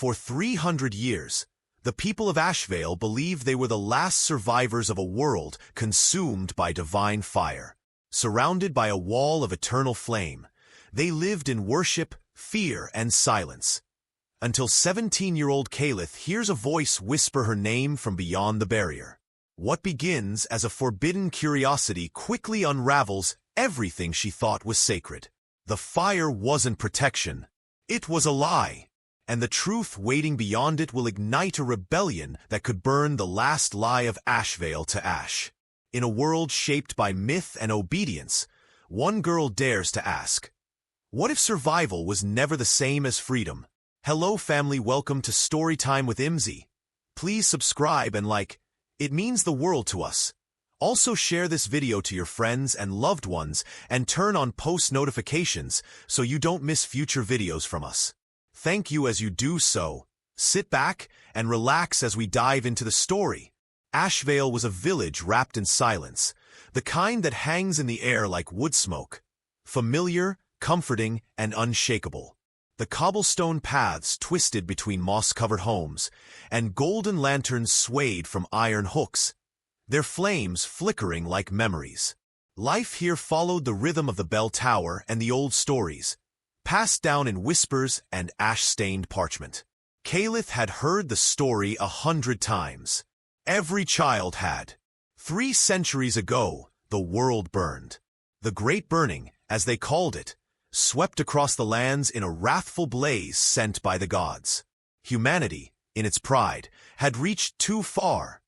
For 300 years, the people of Ashvale believed they were the last survivors of a world consumed by divine fire. Surrounded by a wall of eternal flame, they lived in worship, fear, and silence. Until 17-year-old Kaelith hears a voice whisper her name from beyond the barrier. What begins as a forbidden curiosity quickly unravels everything she thought was sacred. The fire wasn't protection. It was a lie. And the truth waiting beyond it will ignite a rebellion that could burn the last lie of Ashvale to ash. In a world shaped by myth and obedience, one girl dares to ask, what if survival was never the same as freedom? Hello family, welcome to Storytime with Imzi. Please subscribe and like. It means the world to us. Also share this video to your friends and loved ones and turn on post notifications so you don't miss future videos from us. Thank you as you do so. Sit back and relax as we dive into the story. Ashvale was a village wrapped in silence, the kind that hangs in the air like wood smoke. Familiar, comforting, and unshakable. The cobblestone paths twisted between moss-covered homes, and golden lanterns swayed from iron hooks, their flames flickering like memories. Life here followed the rhythm of the bell tower and the old stories, passed down in whispers and ash-stained parchment. Kaelith had heard the story 100 times. Every child had. 3 centuries ago, the world burned. The Great Burning, as they called it, swept across the lands in a wrathful blaze sent by the gods. Humanity, in its pride, had reached too far,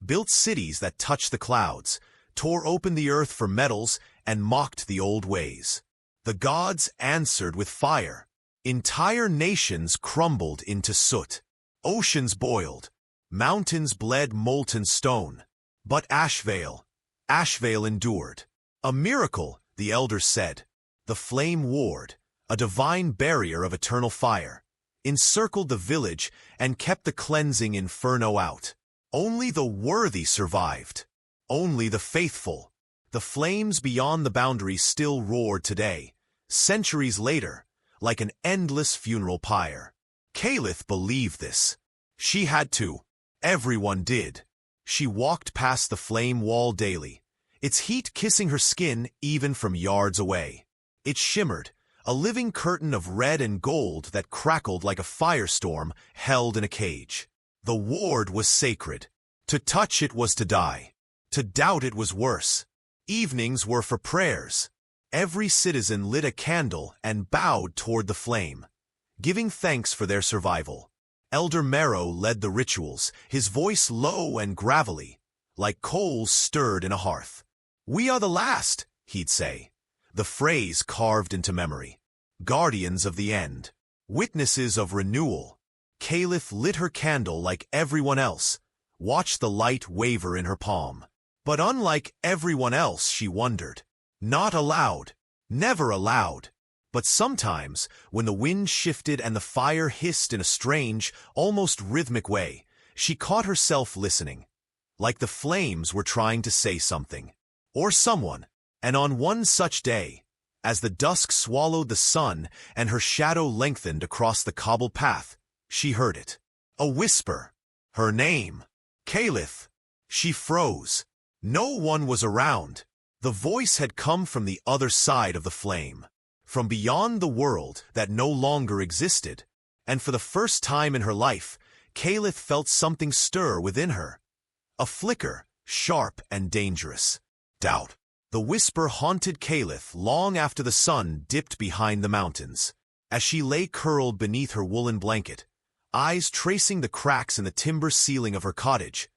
built cities that touched the clouds, tore open the earth for metals, and mocked the old ways. The gods answered with fire. Entire nations crumbled into soot. Oceans boiled. Mountains bled molten stone. But Ashvale endured. A miracle, the elders said. The flame ward, a divine barrier of eternal fire, encircled the village and kept the cleansing inferno out. Only the worthy survived. Only the faithful. The flames beyond the boundaries still roared today, centuries later, like an endless funeral pyre. Kaelith believed this. She had to. Everyone did. She walked past the flame wall daily, its heat kissing her skin even from yards away. It shimmered, a living curtain of red and gold that crackled like a firestorm held in a cage. The ward was sacred. To touch it was to die. To doubt it was worse. Evenings were for prayers. Every citizen lit a candle and bowed toward the flame, giving thanks for their survival. Elder Marrow led the rituals, his voice low and gravelly, like coals stirred in a hearth. "We are the last," he'd say, the phrase carved into memory. Guardians of the end. Witnesses of renewal. Kaelith lit her candle like everyone else, watched the light waver in her palm. But unlike everyone else, she wondered. Not aloud. Never aloud. But sometimes, when the wind shifted and the fire hissed in a strange, almost rhythmic way, she caught herself listening. Like the flames were trying to say something. Or someone. And on one such day, as the dusk swallowed the sun and her shadow lengthened across the cobbled path, she heard it. A whisper. Her name. Kaelith. She froze. No one was around. The voice had come from the other side of the flame, from beyond the world that no longer existed, and for the first time in her life, Kaelith felt something stir within her. A flicker, sharp and dangerous. Doubt. The whisper haunted Kaelith long after the sun dipped behind the mountains. As she lay curled beneath her woolen blanket, eyes tracing the cracks in the timber ceiling of her cottage,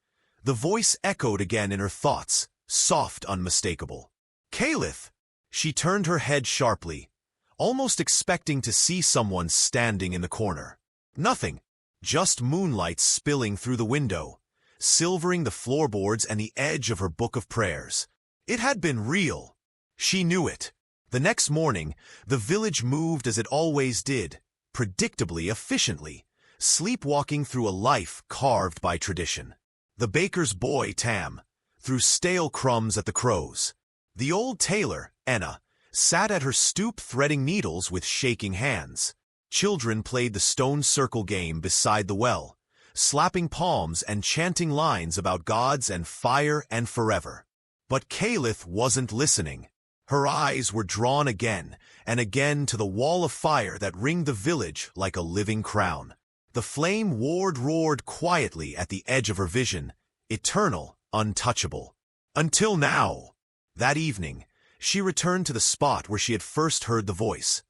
the voice echoed again in her thoughts, soft, unmistakable. Kaelith! She turned her head sharply, almost expecting to see someone standing in the corner. Nothing, just moonlight spilling through the window, silvering the floorboards and the edge of her book of prayers. It had been real. She knew it. The next morning, the village moved as it always did, predictably, efficiently, sleepwalking through a life carved by tradition. The baker's boy, Tam, threw stale crumbs at the crows. The old tailor, Enna, sat at her stoop threading needles with shaking hands. Children played the stone circle game beside the well, slapping palms and chanting lines about gods and fire and forever. But Kaelith wasn't listening. Her eyes were drawn again and again to the wall of fire that ringed the village like a living crown. The flame ward roared quietly at the edge of her vision, eternal, untouchable. Until now. That evening, she returned to the spot where she had first heard the voice,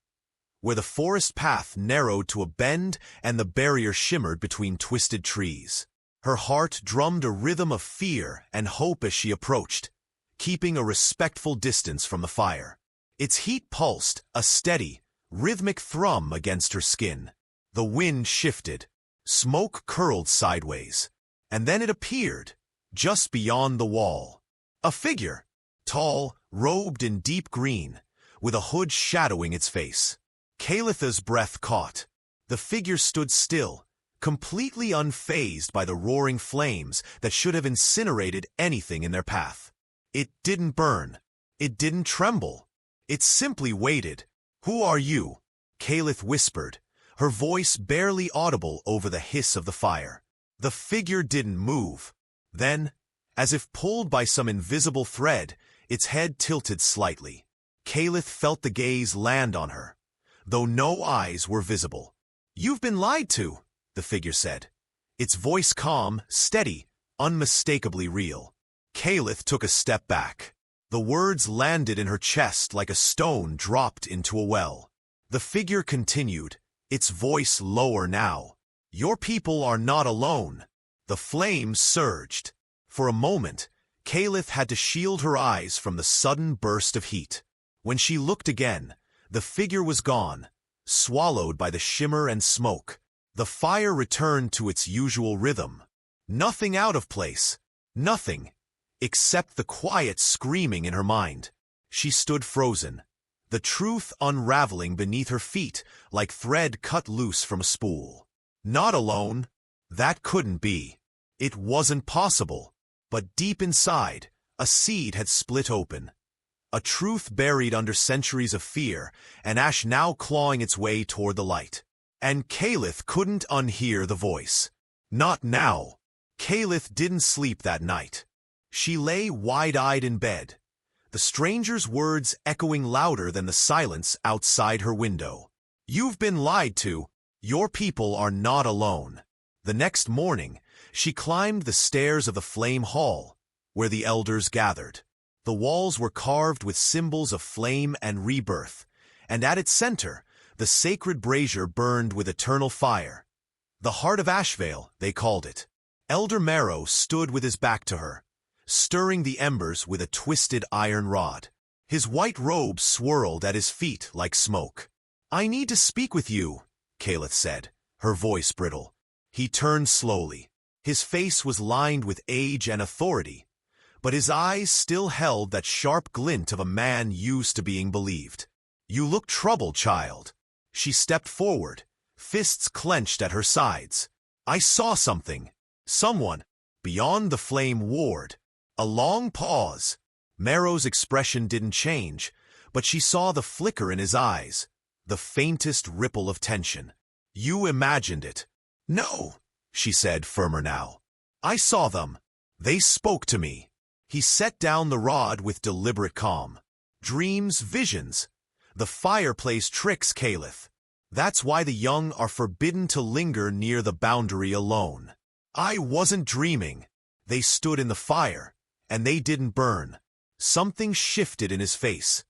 where the forest path narrowed to a bend and the barrier shimmered between twisted trees. Her heart drummed a rhythm of fear and hope as she approached, keeping a respectful distance from the fire. Its heat pulsed, a steady, rhythmic thrum against her skin. The wind shifted, smoke curled sideways, and then it appeared, just beyond the wall. A figure, tall, robed in deep green, with a hood shadowing its face. Kaelith's breath caught. The figure stood still, completely unfazed by the roaring flames that should have incinerated anything in their path. It didn't burn. It didn't tremble. It simply waited. "Who are you?" Kaelith whispered, her voice barely audible over the hiss of the fire. The figure didn't move. Then, as if pulled by some invisible thread, its head tilted slightly. Kaelith felt the gaze land on her, though no eyes were visible. "You've been lied to," the figure said, its voice calm, steady, unmistakably real. Kaelith took a step back. The words landed in her chest like a stone dropped into a well. The figure continued, its voice lower now. "Your people are not alone." The flames surged. For a moment, Kaelith had to shield her eyes from the sudden burst of heat. When she looked again, the figure was gone, swallowed by the shimmer and smoke. The fire returned to its usual rhythm. Nothing out of place. Nothing, except the quiet screaming in her mind. She stood frozen, the truth unraveling beneath her feet like thread cut loose from a spool. Not alone. That couldn't be. It wasn't possible. But deep inside, a seed had split open. A truth buried under centuries of fear, an ash now clawing its way toward the light. And Kaelith couldn't unhear the voice. Not now. Kaelith didn't sleep that night. She lay wide-eyed in bed, the stranger's words echoing louder than the silence outside her window. "You've been lied to. Your people are not alone." The next morning, she climbed the stairs of the flame hall, where the elders gathered. The walls were carved with symbols of flame and rebirth, and at its center, the sacred brazier burned with eternal fire. The heart of Ashvale, they called it. Elder Marrow stood with his back to her, stirring the embers with a twisted iron rod. His white robe swirled at his feet like smoke. "I need to speak with you," Kaelith said, her voice brittle. He turned slowly. His face was lined with age and authority, but his eyes still held that sharp glint of a man used to being believed. "You look troubled, child." She stepped forward, fists clenched at her sides. "I saw something. Someone. Beyond the flame ward." A long pause. Marrow's expression didn't change, but she saw the flicker in his eyes, the faintest ripple of tension. "You imagined it." "No," she said, firmer now. "I saw them. They spoke to me." He set down the rod with deliberate calm. "Dreams, visions. The fire plays tricks, Kaelith. That's why the young are forbidden to linger near the boundary alone." "I wasn't dreaming." They stood in the fire, and they didn't burn. Something shifted in his face,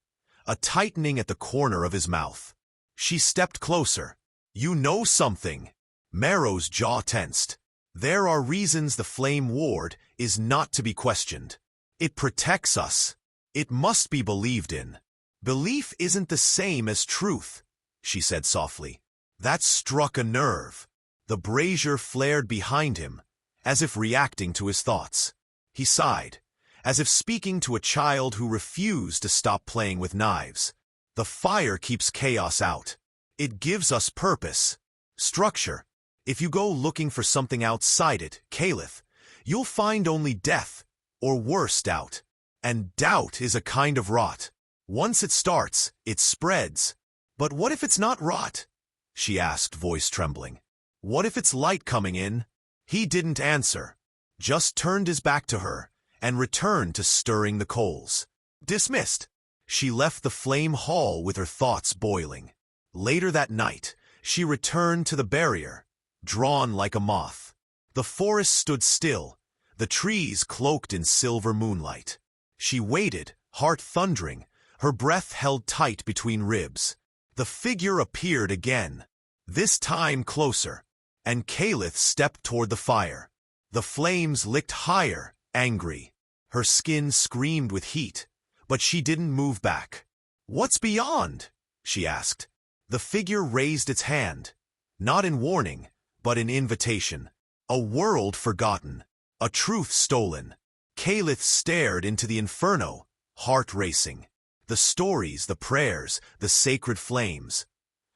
a tightening at the corner of his mouth. She stepped closer. "You know something." Marrow's jaw tensed. "There are reasons the flame ward is not to be questioned. It protects us. It must be believed in." "Belief isn't the same as truth," she said softly. That struck a nerve. The brazier flared behind him, as if reacting to his thoughts. He sighed, as if speaking to a child who refused to stop playing with knives. "The fire keeps chaos out. It gives us purpose, structure. If you go looking for something outside it, Kaelith, you'll find only death, or worse, doubt. And doubt is a kind of rot. Once it starts, it spreads. But what if it's not rot? she asked, voice trembling. What if it's light coming in? He didn't answer, just turned his back to her and returned to stirring the coals. Dismissed. She left the flame hall with her thoughts boiling. Later that night, she returned to the barrier, drawn like a moth. The forest stood still, the trees cloaked in silver moonlight. She waited, heart thundering, her breath held tight between ribs. The figure appeared again, this time closer, and Kaelith stepped toward the fire. The flames licked higher, angry. Her skin screamed with heat, but she didn't move back. What's beyond? She asked. The figure raised its hand, not in warning, but in invitation. A world forgotten, a truth stolen. Kaelith stared into the inferno, heart racing. The stories, the prayers, the sacred flames.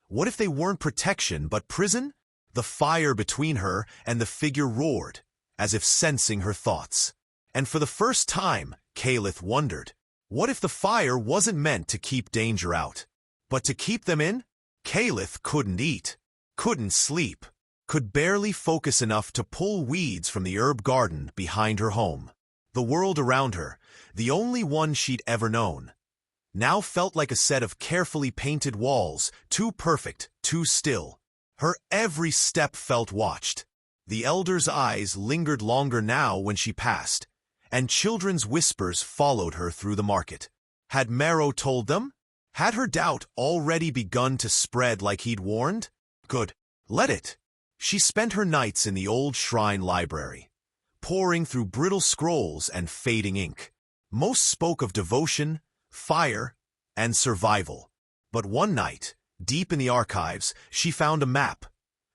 What if they weren't protection but prison? The fire between her and the figure roared, as if sensing her thoughts. And for the first time, Kaelith wondered, what if the fire wasn't meant to keep danger out, but to keep them in? Kaelith couldn't eat, couldn't sleep, could barely focus enough to pull weeds from the herb garden behind her home. The world around her, the only one she'd ever known, now felt like a set of carefully painted walls, too perfect, too still. Her every step felt watched. The elder's eyes lingered longer now when she passed, and children's whispers followed her through the market. Had Marrow told them? Had her doubt already begun to spread like he'd warned? Good. Let it. She spent her nights in the old shrine library, poring through brittle scrolls and fading ink. Most spoke of devotion, fire, and survival. But one night, deep in the archives, she found a map,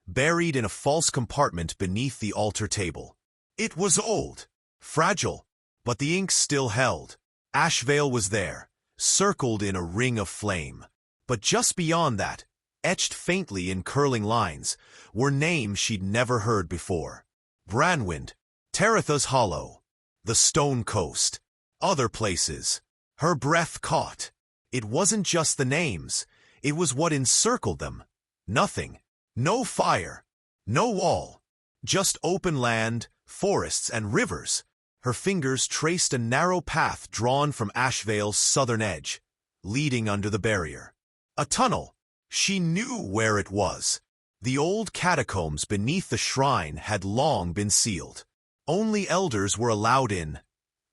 buried in a false compartment beneath the altar table. It was old, fragile, but the ink still held. Ashvale was there, circled in a ring of flame. But just beyond that, etched faintly in curling lines, were names she'd never heard before. Branwind, Teretha's Hollow, the Stone Coast, other places. Her breath caught. It wasn't just the names, it was what encircled them. Nothing. No fire. No wall. Just open land, forests, and rivers. Her fingers traced a narrow path drawn from Ashvale's southern edge, leading under the barrier. A tunnel. She knew where it was. The old catacombs beneath the shrine had long been sealed. Only elders were allowed in,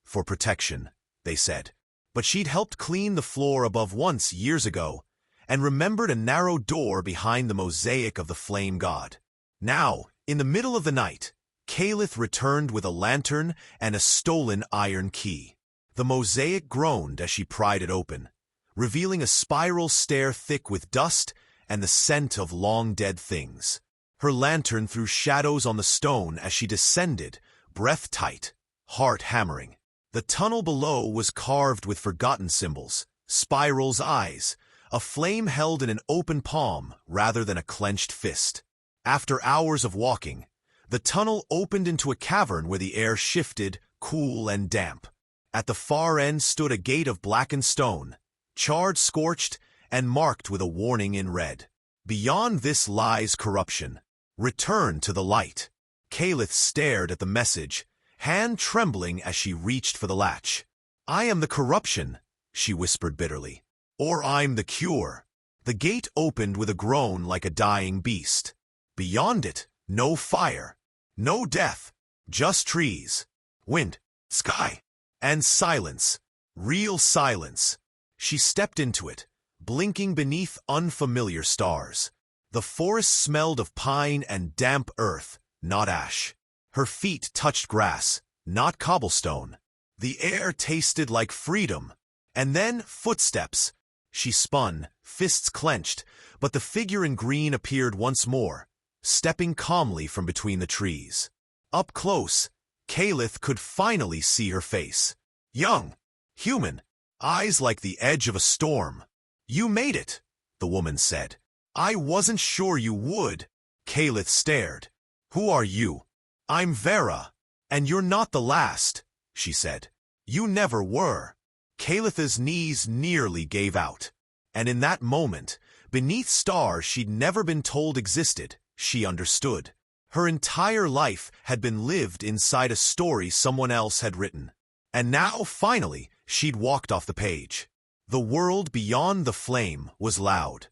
for protection, they said. But she'd helped clean the floor above once years ago, and remembered a narrow door behind the mosaic of the flame god. Now, in the middle of the night, Kaelith returned with a lantern and a stolen iron key. The mosaic groaned as she pried it open, revealing a spiral stair thick with dust and the scent of long-dead things. Her lantern threw shadows on the stone as she descended, breath tight, heart hammering. The tunnel below was carved with forgotten symbols, spirals, eyes, a flame held in an open palm rather than a clenched fist. After hours of walking, the tunnel opened into a cavern where the air shifted, cool and damp. At the far end stood a gate of blackened stone, charred, scorched, and marked with a warning in red. Beyond this lies corruption. Return to the light. Kaelith stared at the message, hand trembling as she reached for the latch. I am the corruption, she whispered bitterly. Or I'm the cure. The gate opened with a groan like a dying beast. Beyond it, no fire, no death, just trees, wind, sky, and silence. Real silence. She stepped into it, blinking beneath unfamiliar stars. The forest smelled of pine and damp earth, not ash. Her feet touched grass, not cobblestone. The air tasted like freedom. And then footsteps. She spun, fists clenched, but the figure in green appeared once more, stepping calmly from between the trees. Up close, Kaelith could finally see her face. Young, human, eyes like the edge of a storm. You made it, the woman said. I wasn't sure you would. Kaelith stared. Who are you? I'm Vera, and you're not the last, she said. You never were. Kaelith's knees nearly gave out, and in that moment, Beneath stars she'd never been told existed, she understood. Her entire life had been lived inside a story someone else had written. And now, finally, she'd walked off the page. The world beyond the flame was loud.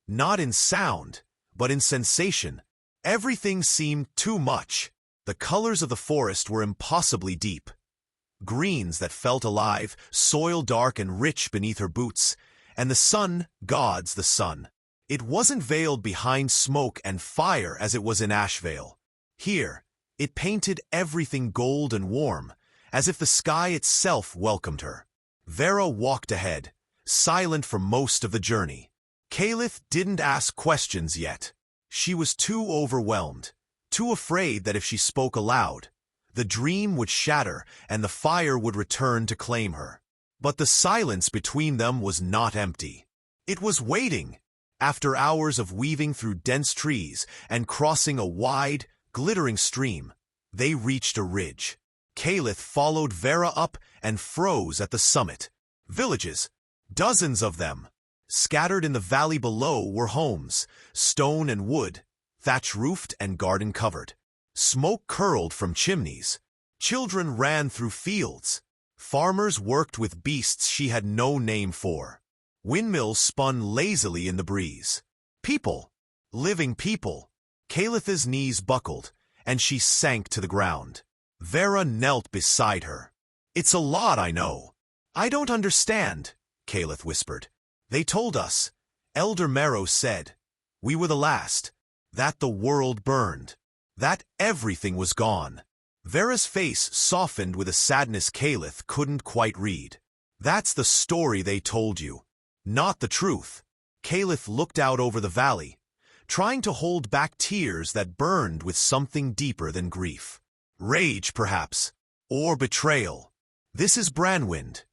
Not in sound, but in sensation. Everything seemed too much. The colors of the forest were impossibly deep. Greens that felt alive, soil dark and rich beneath her boots, and the sun, God's the sun. It wasn't veiled behind smoke and fire as it was in Ashvale. Here, it painted everything gold and warm, as if the sky itself welcomed her. Vera walked ahead, silent for most of the journey. Kaelith didn't ask questions yet. She was too overwhelmed, too afraid that if she spoke aloud, the dream would shatter and the fire would return to claim her. But the silence between them was not empty. It was waiting. After hours of weaving through dense trees and crossing a wide, glittering stream, they reached a ridge. Kaelith followed Vera up and froze at the summit. Villages, dozens of them. Scattered in the valley below were homes, stone and wood, thatch-roofed and garden-covered. Smoke curled from chimneys. Children ran through fields. Farmers worked with beasts she had no name for. Windmills spun lazily in the breeze. People, living people. Kaelith's knees buckled, and she sank to the ground. Vera knelt beside her. "It's a lot, I know." "I don't understand," Kaelith whispered. "They told us," Elder Marrow said, "we were the last, that the world burned, that everything was gone." Vera's face softened with a sadness Kaelith couldn't quite read. "That's the story they told you, not the truth." Kaelith looked out over the valley, trying to hold back tears that burned with something deeper than grief. Rage, perhaps, or betrayal. "This is Branwind,"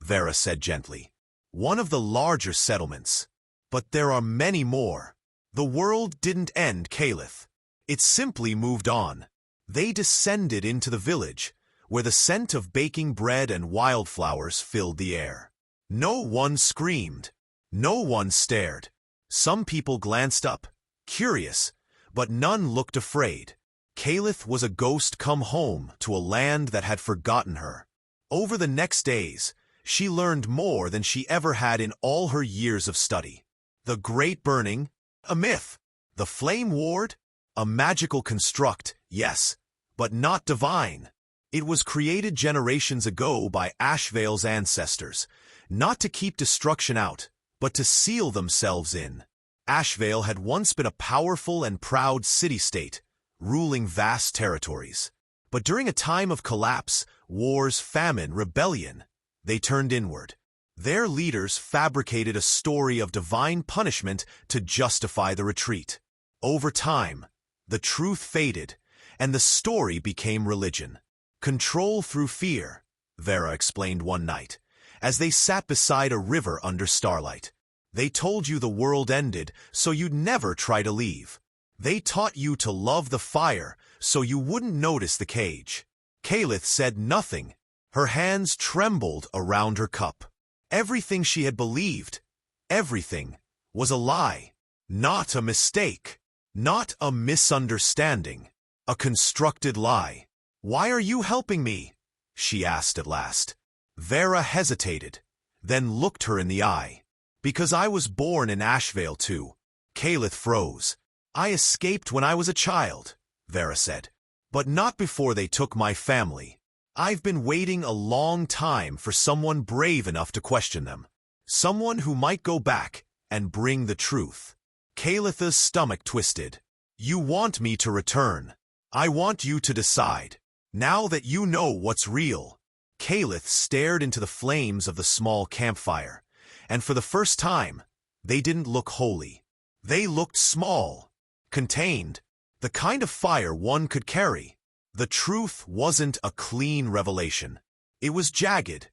Vera said gently. "One of the larger settlements. But there are many more. The world didn't end, Kaelith. It simply moved on." They descended into the village, where the scent of baking bread and wildflowers filled the air. No one screamed. No one stared. Some people glanced up, curious, but none looked afraid. Kaelith was a ghost come home to a land that had forgotten her. Over the next days, she learned more than she ever had in all her years of study. The Great Burning, a myth. The Flame Ward, a magical construct, yes, but not divine. It was created generations ago by Ashvale's ancestors, not to keep destruction out, but to seal themselves in. Ashvale had once been a powerful and proud city-state, ruling vast territories. But during a time of collapse, wars, famine, rebellion, they turned inward. Their leaders fabricated a story of divine punishment to justify the retreat. Over time, the truth faded, and the story became religion. "Control through fear," Vera explained one night, as they sat beside a river under starlight. "They told you the world ended, so you'd never try to leave. They taught you to love the fire, so you wouldn't notice the cage." Kaelith said nothing. Her hands trembled around her cup. Everything she had believed, everything, was a lie. Not a mistake. Not a misunderstanding. A constructed lie. "Why are you helping me?" she asked at last. Vera hesitated, then looked her in the eye. "Because I was born in Ashvale too." Kaelith froze. "I escaped when I was a child," Vera said. "But not before they took my family. I've been waiting a long time for someone brave enough to question them. Someone who might go back and bring the truth." Kaelith's stomach twisted. "You want me to return. I want you to decide. Now that you know what's real." Kaelith stared into the flames of the small campfire, and for the first time, they didn't look holy. They looked small, contained, the kind of fire one could carry. The truth wasn't a clean revelation. It was jagged,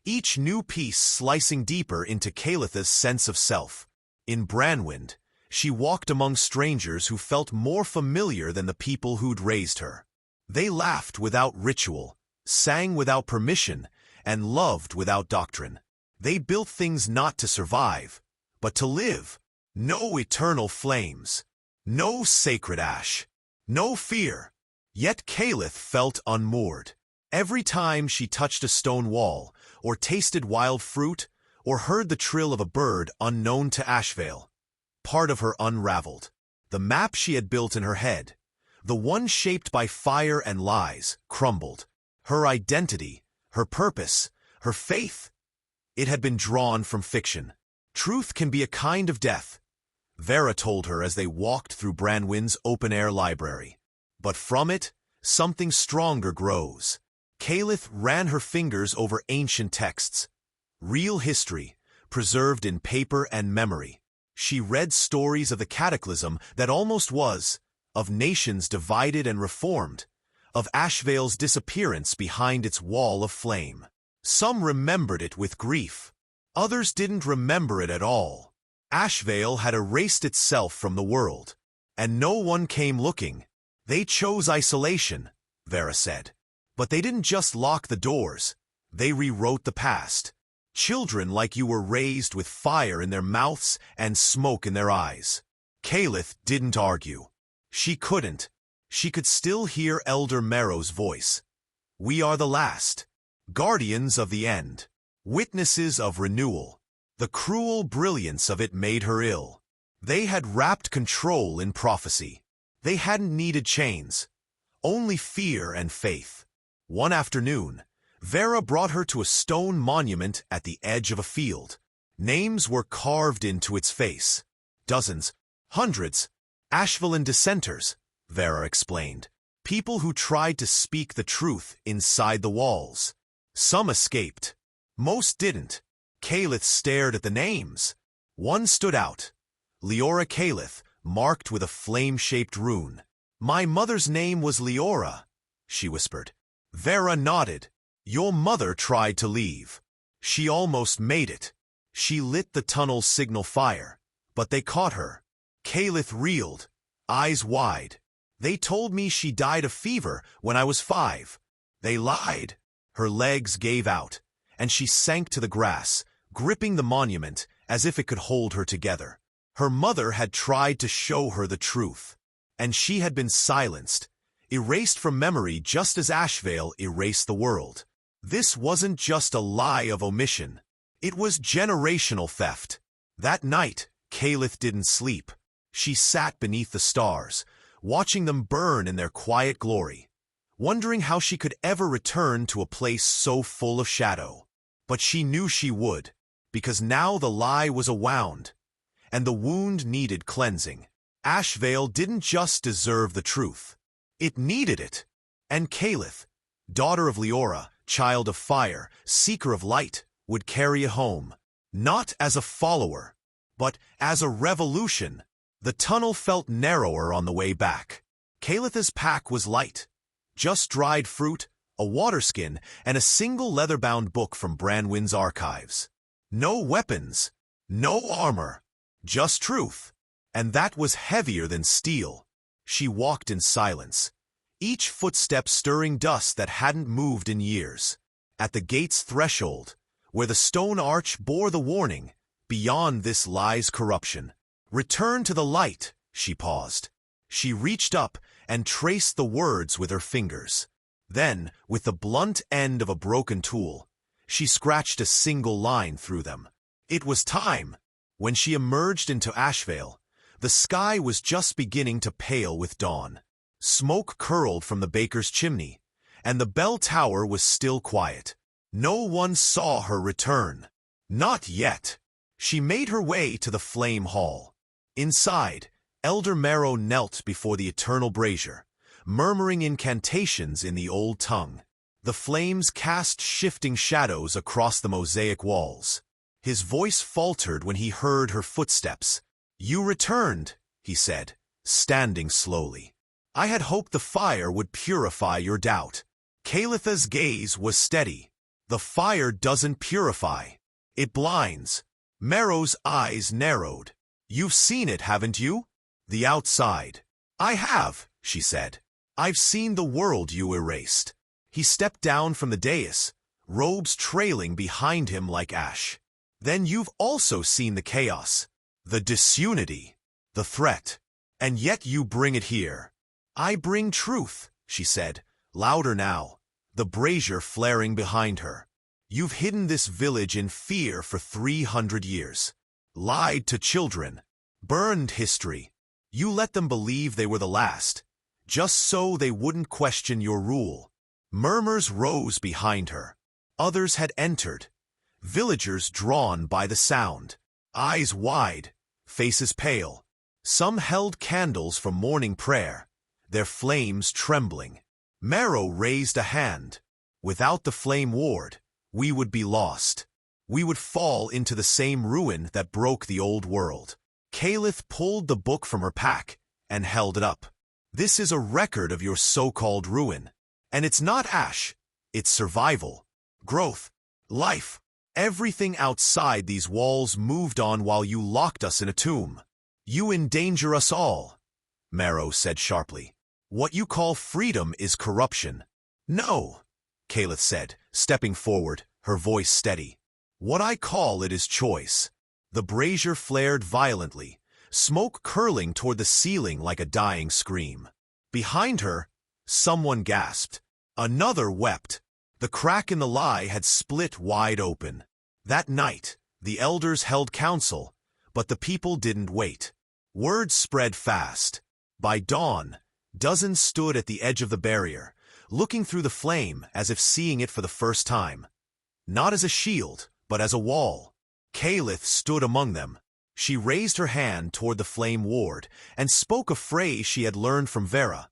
each new piece slicing deeper into Kaelith's sense of self. In Branwind, she walked among strangers who felt more familiar than the people who'd raised her. They laughed without ritual, sang without permission, and loved without doctrine. They built things not to survive, but to live. No eternal flames. No sacred ash. No fear. Yet Kaelith felt unmoored. Every time she touched a stone wall, or tasted wild fruit, or heard the trill of a bird unknown to Ashvale, part of her unraveled. The map she had built in her head, the one shaped by fire and lies, crumbled. Her identity, her purpose, her faith, it had been drawn from fiction. Truth can be a kind of death, Vera told her as they walked through Branwyn's open-air library. But from it, something stronger grows. Kaelith ran her fingers over ancient texts. Real history, preserved in paper and memory. She read stories of the cataclysm that almost was, of nations divided and reformed, of Ashvale's disappearance behind its wall of flame. Some remembered it with grief. Others didn't remember it at all. Ashvale had erased itself from the world, and no one came looking. They chose isolation, Vera said. But they didn't just lock the doors. They rewrote the past. Children like you were raised with fire in their mouths and smoke in their eyes. Kaelith didn't argue. She couldn't. She could still hear Elder Merrow's voice. We are the last. Guardians of the end. Witnesses of renewal. The cruel brilliance of it made her ill. They had wrapped control in prophecy. They hadn't needed chains. Only fear and faith. One afternoon, Vera brought her to a stone monument at the edge of a field. Names were carved into its face. Dozens, hundreds, Ashvalan dissenters, Vera explained. People who tried to speak the truth inside the walls. Some escaped. Most didn't. Kaelith stared at the names. One stood out. Leora Kaelith, marked with a flame-shaped rune. My mother's name was Leora, she whispered. Vera nodded. Your mother tried to leave. She almost made it. She lit the tunnel's signal fire, but they caught her. Kaelith reeled, eyes wide. They told me she died of fever when I was 5. They lied. Her legs gave out, and she sank to the grass, gripping the monument as if it could hold her together. Her mother had tried to show her the truth, and she had been silenced, erased from memory just as Ashvale erased the world. This wasn't just a lie of omission. It was generational theft. That night, Kaelith didn't sleep. She sat beneath the stars, watching them burn in their quiet glory, wondering how she could ever return to a place so full of shadow. But she knew she would, because now the lie was a wound, and the wound needed cleansing. Ashvale didn't just deserve the truth. It needed it. And Kaelith, daughter of Leora, child of fire, seeker of light, would carry it home. Not as a follower, but as a revolution. The tunnel felt narrower on the way back. Kaelith's pack was light. Just dried fruit, a water skin, and a single leather-bound book from Branwyn's archives. No weapons, no armor, just truth. And that was heavier than steel. She walked in silence, each footstep stirring dust that hadn't moved in years. At the gate's threshold, where the stone arch bore the warning, beyond this lies corruption. Return to the light, she paused. She reached up and traced the words with her fingers. Then, with the blunt end of a broken tool, she scratched a single line through them. It was time. When she emerged into Ashvale, the sky was just beginning to pale with dawn. Smoke curled from the baker's chimney, and the bell tower was still quiet. No one saw her return. Not yet. She made her way to the flame hall. Inside, Elder Merrow knelt before the eternal brazier, murmuring incantations in the old tongue. The flames cast shifting shadows across the mosaic walls. His voice faltered when he heard her footsteps. You returned, he said, standing slowly. I had hoped the fire would purify your doubt. Kaelith's gaze was steady. The fire doesn't purify. It blinds. Merrow's eyes narrowed. You've seen it, haven't you? The outside. I have, she said. I've seen the world you erased. He stepped down from the dais, robes trailing behind him like ash. Then you've also seen the chaos. The disunity, the threat. And yet you bring it here. I bring truth, she said, louder now, the brazier flaring behind her. You've hidden this village in fear for 300 years. Lied to children. Burned history. You let them believe they were the last, just so they wouldn't question your rule. Murmurs rose behind her. Others had entered. Villagers drawn by the sound. Eyes wide, faces pale. Some held candles from morning prayer, their flames trembling. Marrow raised a hand. Without the flame ward, we would be lost. We would fall into the same ruin that broke the old world. Kaelith pulled the book from her pack and held it up. This is a record of your so-called ruin. And it's not ash, it's survival, growth, life. Everything outside these walls moved on while you locked us in a tomb. You endanger us all, Marrow said sharply. What you call freedom is corruption. No, Kaelith said, stepping forward, her voice steady. What I call it is choice. The brazier flared violently, smoke curling toward the ceiling like a dying scream. Behind her, someone gasped. Another wept. The crack in the lie had split wide open. That night, the elders held council, but the people didn't wait. Word spread fast. By dawn, dozens stood at the edge of the barrier, looking through the flame as if seeing it for the first time. Not as a shield, but as a wall. Kaelith stood among them. She raised her hand toward the flame ward and spoke a phrase she had learned from Vera,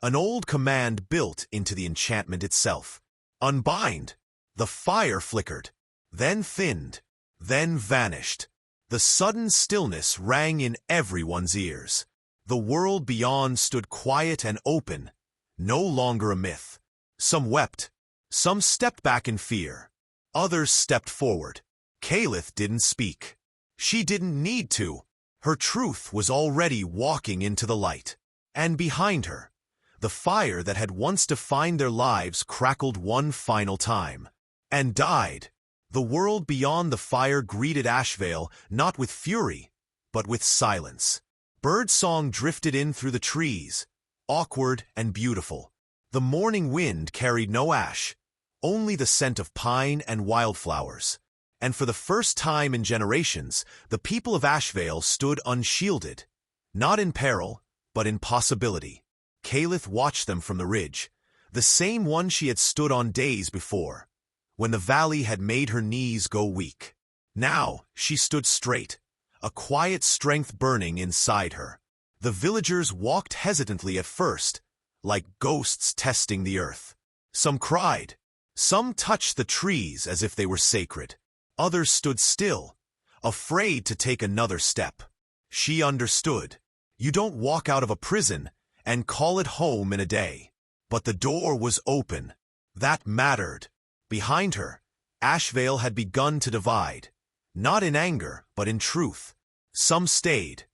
an old command built into the enchantment itself. Unbind. The fire flickered, then thinned, then vanished. The sudden stillness rang in everyone's ears. The world beyond stood quiet and open, no longer a myth. Some wept. Some stepped back in fear. Others stepped forward. Kaelith didn't speak. She didn't need to. Her truth was already walking into the light. And behind her, the fire that had once defined their lives crackled one final time. And died. The world beyond the fire greeted Ashvale not with fury, but with silence. Birdsong drifted in through the trees, awkward and beautiful. The morning wind carried no ash, only the scent of pine and wildflowers. And for the first time in generations, the people of Ashvale stood unshielded, not in peril, but in possibility. Kaelith watched them from the ridge, the same one she had stood on days before, when the valley had made her knees go weak. Now she stood straight, a quiet strength burning inside her. The villagers walked hesitantly at first, like ghosts testing the earth. Some cried. Some touched the trees as if they were sacred. Others stood still, afraid to take another step. She understood. You don't walk out of a prison and call it home in a day. But the door was open. That mattered. Behind her, Ashvale had begun to divide, not in anger, but in truth. Some stayed,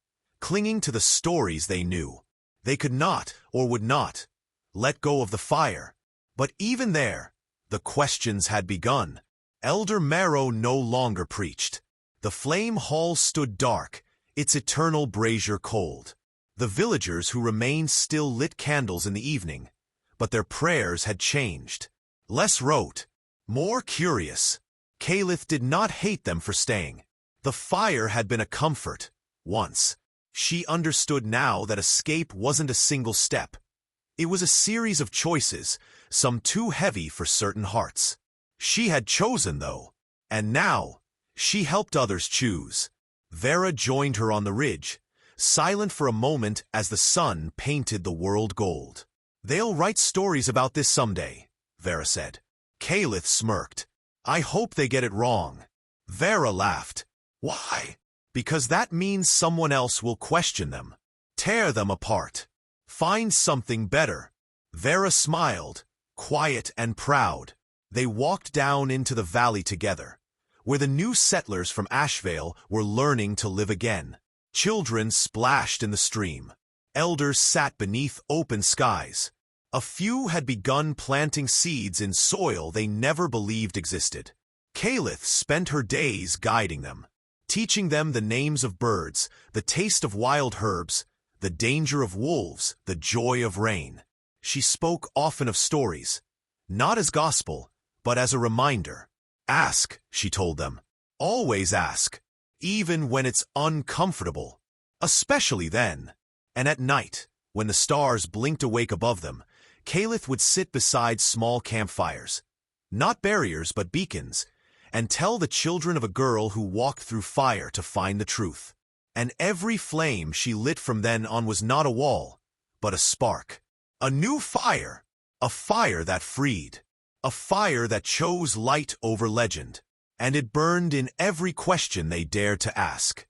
clinging to the stories they knew. They could not, or would not, let go of the fire. But even there, the questions had begun. Elder Marrow no longer preached. The flame hall stood dark, its eternal brazier cold. The villagers who remained still lit candles in the evening, but their prayers had changed. Less rote, more curious. Kaelith did not hate them for staying. The fire had been a comfort, once. She understood now that escape wasn't a single step. It was a series of choices, some too heavy for certain hearts. She had chosen, though, and now she helped others choose. Vera joined her on the ridge, silent for a moment as the sun painted the world gold. They'll write stories about this someday, Vera said. Kaelith smirked. I hope they get it wrong. Vera laughed. Why? Because that means someone else will question them, tear them apart, find something better. Vera smiled, quiet and proud. They walked down into the valley together, where the new settlers from Ashvale were learning to live again. Children splashed in the stream. Elders sat beneath open skies. A few had begun planting seeds in soil they never believed existed. Kaelith spent her days guiding them, teaching them the names of birds, the taste of wild herbs, the danger of wolves, the joy of rain. She spoke often of stories, not as gospel, but as a reminder. Ask, she told them. Always ask, even when it's uncomfortable. Especially then. And at night, when the stars blinked awake above them, Kaelith would sit beside small campfires, not barriers but beacons, and tell the children of a girl who walked through fire to find the truth. And every flame she lit from then on was not a wall, but a spark. A new fire. A fire that freed. A fire that chose light over legend. And it burned in every question they dared to ask.